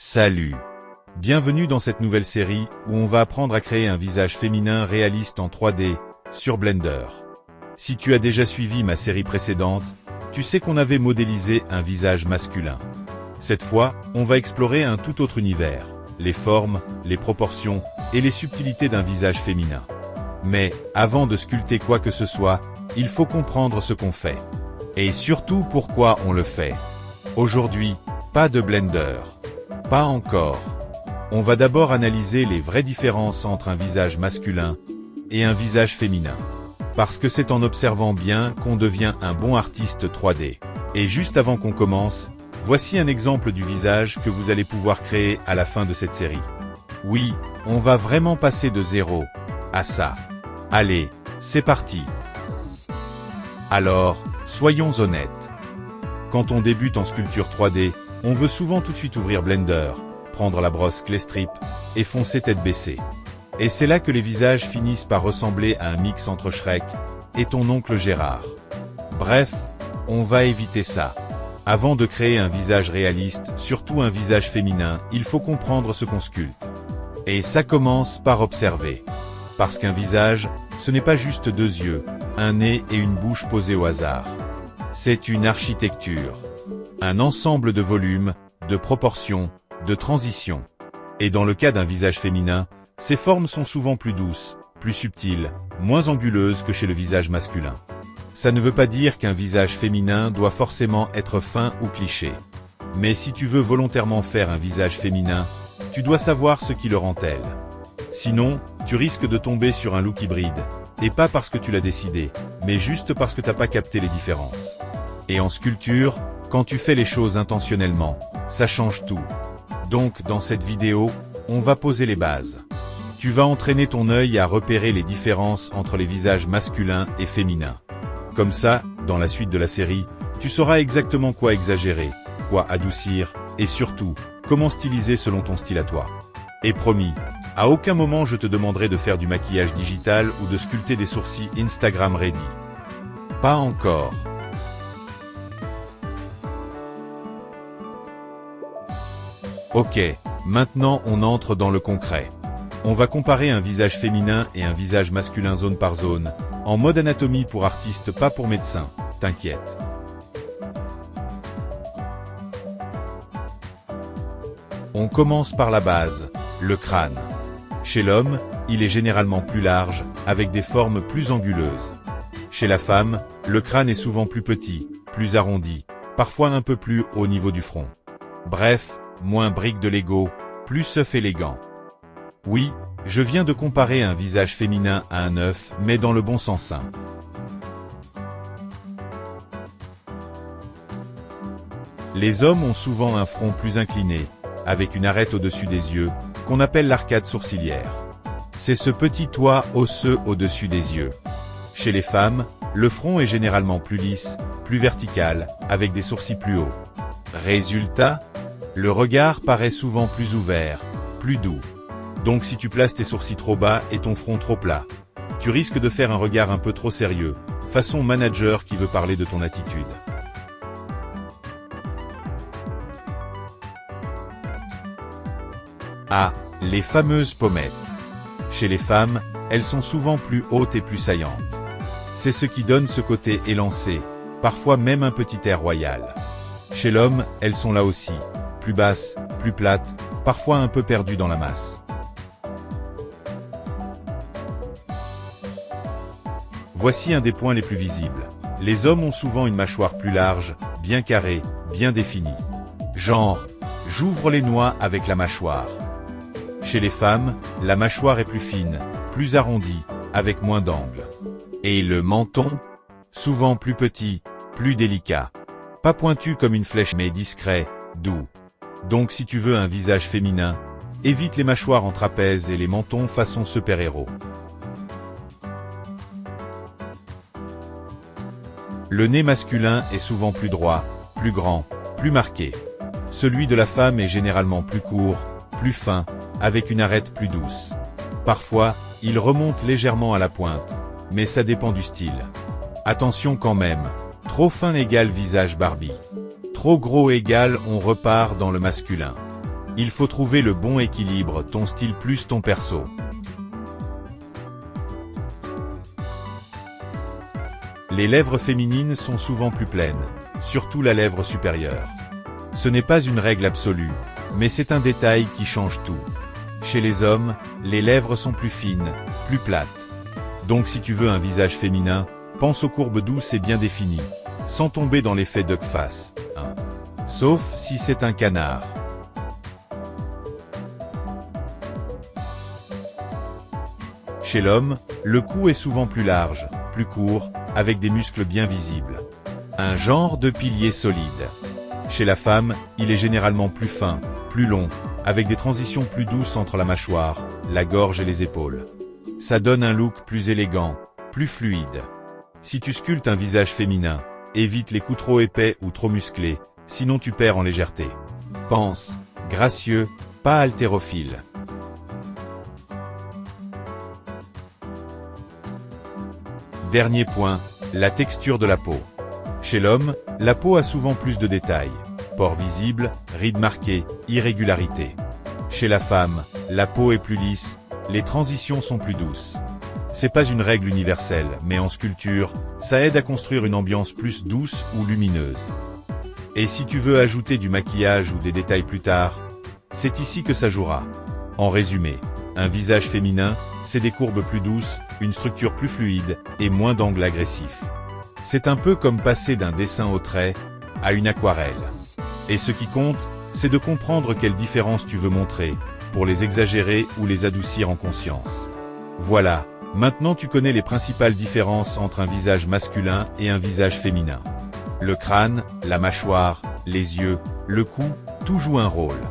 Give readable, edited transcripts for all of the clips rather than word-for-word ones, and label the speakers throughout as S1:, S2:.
S1: Salut! Bienvenue dans cette nouvelle série où on va apprendre à créer un visage féminin réaliste en 3D sur Blender. Si tu as déjà suivi ma série précédente, tu sais qu'on avait modélisé un visage masculin. Cette fois, on va explorer un tout autre univers, les formes, les proportions et les subtilités d'un visage féminin. Mais, avant de sculpter quoi que ce soit, il faut comprendre ce qu'on fait. Et surtout pourquoi on le fait. Aujourd'hui, pas de Blender. Pas encore. On va d'abord analyser les vraies différences entre un visage masculin et un visage féminin. Parce que c'est en observant bien qu'on devient un bon artiste 3D. Et juste avant qu'on commence, voici un exemple du visage que vous allez pouvoir créer à la fin de cette série. Oui, on va vraiment passer de 0 à ça. Allez, c'est parti. Alors, soyons honnêtes. Quand on débute en sculpture 3D, on veut souvent tout de suite ouvrir Blender, prendre la brosse Claystrip et foncer tête baissée. Et c'est là que les visages finissent par ressembler à un mix entre Shrek et ton oncle Gérard. Bref, on va éviter ça. Avant de créer un visage réaliste, surtout un visage féminin, il faut comprendre ce qu'on sculpte. Et ça commence par observer. Parce qu'un visage, ce n'est pas juste deux yeux, un nez et une bouche posés au hasard. C'est une architecture. Un ensemble de volumes, de proportions, de transitions. Et dans le cas d'un visage féminin, ces formes sont souvent plus douces, plus subtiles, moins anguleuses que chez le visage masculin. Ça ne veut pas dire qu'un visage féminin doit forcément être fin ou cliché. Mais si tu veux volontairement faire un visage féminin, tu dois savoir ce qui le rend tel. Sinon, tu risques de tomber sur un look hybride. Et pas parce que tu l'as décidé, mais juste parce que t'as pas capté les différences. Et en sculpture, quand tu fais les choses intentionnellement, ça change tout. Donc dans cette vidéo, on va poser les bases. Tu vas entraîner ton œil à repérer les différences entre les visages masculins et féminins. Comme ça, dans la suite de la série, tu sauras exactement quoi exagérer, quoi adoucir, et surtout, comment styliser selon ton style à toi. Et promis, à aucun moment je te demanderai de faire du maquillage digital ou de sculpter des sourcils Instagram ready. Pas encore. Ok, maintenant on entre dans le concret. On va comparer un visage féminin et un visage masculin zone par zone, en mode anatomie pour artiste, pas pour médecin, t'inquiète. On commence par la base, le crâne. Chez l'homme, il est généralement plus large, avec des formes plus anguleuses. Chez la femme, le crâne est souvent plus petit, plus arrondi, parfois un peu plus haut au niveau du front. Bref, moins brique de Lego, plus œuf élégant. Oui, je viens de comparer un visage féminin à un œuf, mais dans le bon sens. Les hommes ont souvent un front plus incliné, avec une arête au-dessus des yeux, qu'on appelle l'arcade sourcilière. C'est ce petit toit osseux au-dessus des yeux. Chez les femmes, le front est généralement plus lisse, plus vertical, avec des sourcils plus hauts. Résultat, le regard paraît souvent plus ouvert, plus doux. Donc si tu places tes sourcils trop bas et ton front trop plat, tu risques de faire un regard un peu trop sérieux, façon manager qui veut parler de ton attitude. Ah, les fameuses pommettes. Chez les femmes, elles sont souvent plus hautes et plus saillantes. C'est ce qui donne ce côté élancé, parfois même un petit air royal. Chez l'homme, elles sont là aussi, plus basses, plus plates, parfois un peu perdues dans la masse. Voici un des points les plus visibles. Les hommes ont souvent une mâchoire plus large, bien carrée, bien définie. Genre, j'ouvre les noix avec la mâchoire. Chez les femmes, la mâchoire est plus fine, plus arrondie, avec moins d'angles. Et le menton, souvent plus petit, plus délicat. Pas pointu comme une flèche mais discret, doux. Donc si tu veux un visage féminin, évite les mâchoires en trapèze et les mentons façon super-héros. Le nez masculin est souvent plus droit, plus grand, plus marqué. Celui de la femme est généralement plus court, plus fin, avec une arête plus douce. Parfois, il remonte légèrement à la pointe, mais ça dépend du style. Attention quand même, trop fin égale visage Barbie. Trop gros égale on repart dans le masculin. Il faut trouver le bon équilibre, ton style plus ton perso. Les lèvres féminines sont souvent plus pleines, surtout la lèvre supérieure. Ce n'est pas une règle absolue, mais c'est un détail qui change tout. Chez les hommes, les lèvres sont plus fines, plus plates. Donc si tu veux un visage féminin, pense aux courbes douces et bien définies, sans tomber dans l'effet duck face, hein. Sauf si c'est un canard. Chez l'homme, le cou est souvent plus large, plus court, avec des muscles bien visibles. Un genre de pilier solide. Chez la femme, il est généralement plus fin, plus long, avec des transitions plus douces entre la mâchoire, la gorge et les épaules. Ça donne un look plus élégant, plus fluide. Si tu sculptes un visage féminin, évite les coups trop épais ou trop musclés, sinon tu perds en légèreté. Pense gracieux, pas haltérophile. Dernier point, la texture de la peau. Chez l'homme, la peau a souvent plus de détails. Pores visibles, rides marquées, irrégularités. Chez la femme, la peau est plus lisse, les transitions sont plus douces. C'est pas une règle universelle, mais en sculpture, ça aide à construire une ambiance plus douce ou lumineuse. Et si tu veux ajouter du maquillage ou des détails plus tard, c'est ici que ça jouera. En résumé, un visage féminin, c'est des courbes plus douces, une structure plus fluide, et moins d'angles agressifs. C'est un peu comme passer d'un dessin au trait à une aquarelle. Et ce qui compte, c'est de comprendre quelles différences tu veux montrer, pour les exagérer ou les adoucir en conscience. Voilà, maintenant tu connais les principales différences entre un visage masculin et un visage féminin. Le crâne, la mâchoire, les yeux, le cou, tout joue un rôle.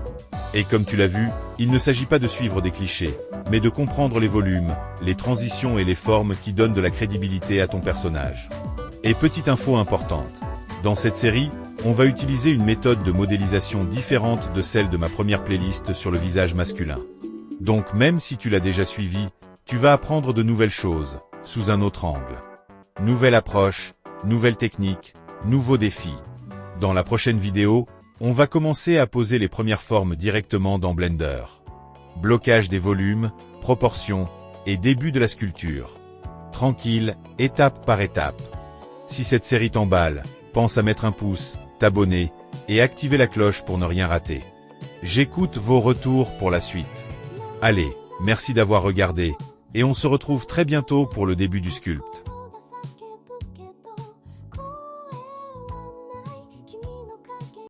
S1: Et comme tu l'as vu, il ne s'agit pas de suivre des clichés, mais de comprendre les volumes, les transitions et les formes qui donnent de la crédibilité à ton personnage. Et petite info importante, dans cette série, on va utiliser une méthode de modélisation différente de celle de ma première playlist sur le visage masculin. Donc même si tu l'as déjà suivi, tu vas apprendre de nouvelles choses, sous un autre angle. Nouvelle approche, nouvelles techniques, nouveaux défis. Dans la prochaine vidéo, on va commencer à poser les premières formes directement dans Blender. Blocage des volumes, proportions, et début de la sculpture. Tranquille, étape par étape. Si cette série t'emballe, pense à mettre un pouce, t'abonner, et activer la cloche pour ne rien rater. J'écoute vos retours pour la suite. Allez, merci d'avoir regardé, et on se retrouve très bientôt pour le début du sculpt.